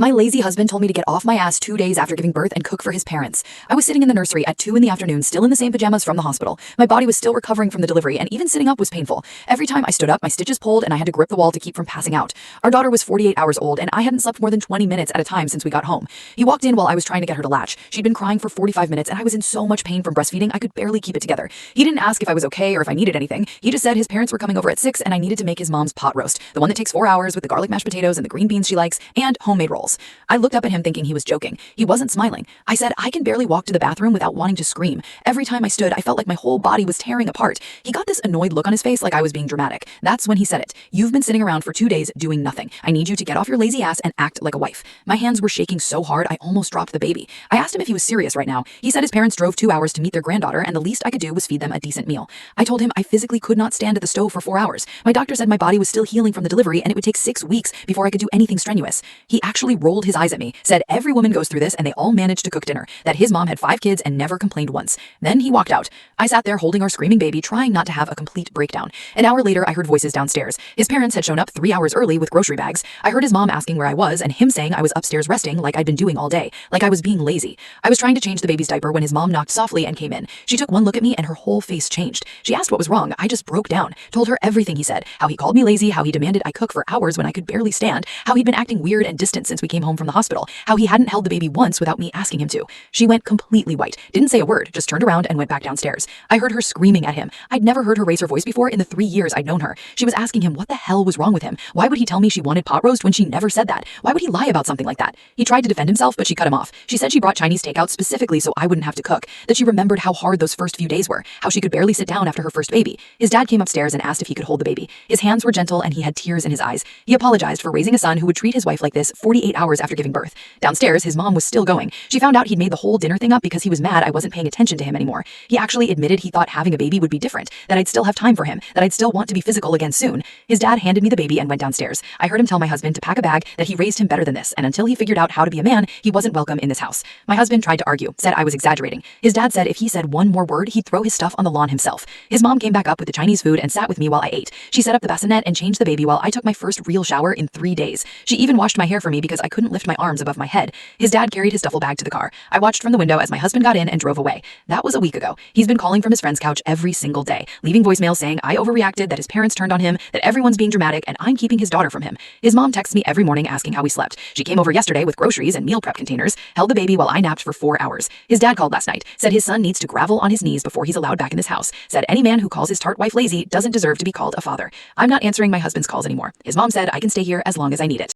My lazy husband told me to get off my ass 2 days after giving birth and cook for his parents. I was sitting in the nursery at 2 in the afternoon, still in the same pajamas from the hospital. My body was still recovering from the delivery, and even sitting up was painful. Every time I stood up, my stitches pulled and I had to grip the wall to keep from passing out. Our daughter was 48 hours old, and I hadn't slept more than 20 minutes at a time since we got home. He walked in while I was trying to get her to latch. She'd been crying for 45 minutes, and I was in so much pain from breastfeeding I could barely keep it together. He didn't ask if I was okay or if I needed anything. He just said his parents were coming over at 6 and I needed to make his mom's pot roast, the one that takes 4 hours with the garlic mashed potatoes and the green beans she likes, and homemade rolls. I looked up at him thinking he was joking. He wasn't smiling. I said, I can barely walk to the bathroom without wanting to scream. Every time I stood, I felt like my whole body was tearing apart. He got this annoyed look on his face like I was being dramatic. That's when he said it. You've been sitting around for 2 days doing nothing. I need you to get off your lazy ass and act like a wife. My hands were shaking so hard I almost dropped the baby. I asked him if he was serious right now. He said his parents drove 2 hours to meet their granddaughter and the least I could do was feed them a decent meal. I told him I physically could not stand at the stove for 4 hours. My doctor said my body was still healing from the delivery and it would take 6 weeks before I could do anything strenuous. He actually rolled his eyes at me, said every woman goes through this and they all managed to cook dinner, that his mom had 5 kids and never complained once. Then he walked out. I sat there holding our screaming baby, trying not to have a complete breakdown. An hour later, I heard voices downstairs. His parents had shown up 3 hours early with grocery bags. I heard his mom asking where I was and him saying I was upstairs resting like I'd been doing all day, like I was being lazy. I was trying to change the baby's diaper when his mom knocked softly and came in. She took one look at me and her whole face changed. She asked what was wrong. I just broke down, told her everything he said, how he called me lazy, how he demanded I cook for hours when I could barely stand, how he'd been acting weird and distant since we came home from the hospital, how he hadn't held the baby once without me asking him to. She went completely white, didn't say a word, just turned around and went back downstairs. I heard her screaming at him. I'd never heard her raise her voice before in the 3 years I'd known her. She was asking him what the hell was wrong with him. Why would he tell me she wanted pot roast when she never said that? Why would he lie about something like that? He tried to defend himself, but she cut him off. She said she brought Chinese takeout specifically so I wouldn't have to cook, that she remembered how hard those first few days were, how she could barely sit down after her first baby. His dad came upstairs and asked if he could hold the baby. His hands were gentle and he had tears in his eyes. He apologized for raising a son who would treat his wife like this 48 hours after giving birth. Downstairs, his mom was still going. She found out he'd made the whole dinner thing up because he was mad I wasn't paying attention to him anymore. He actually admitted he thought having a baby would be different, that I'd still have time for him, that I'd still want to be physical again soon. His dad handed me the baby and went downstairs. I heard him tell my husband to pack a bag, that he raised him better than this, and until he figured out how to be a man, he wasn't welcome in this house. My husband tried to argue, said I was exaggerating. His dad said if he said one more word, he'd throw his stuff on the lawn himself. His mom came back up with the Chinese food and sat with me while I ate. She set up the bassinet and changed the baby while I took my first real shower in 3 days. She even washed my hair for me because I couldn't lift my arms above my head. His dad carried his duffel bag to the car. I watched from the window as my husband got in and drove away. That was a week ago. He's been calling from his friend's couch every single day, leaving voicemails saying I overreacted, that his parents turned on him, that everyone's being dramatic, and I'm keeping his daughter from him. His mom texts me every morning asking how he slept. She came over yesterday with groceries and meal prep containers, held the baby while I napped for 4 hours. His dad called last night, said his son needs to gravel on his knees before he's allowed back in this house, said any man who calls his tart wife lazy doesn't deserve to be called a father. I'm not answering my husband's calls anymore. His mom said I can stay here as long as I need it.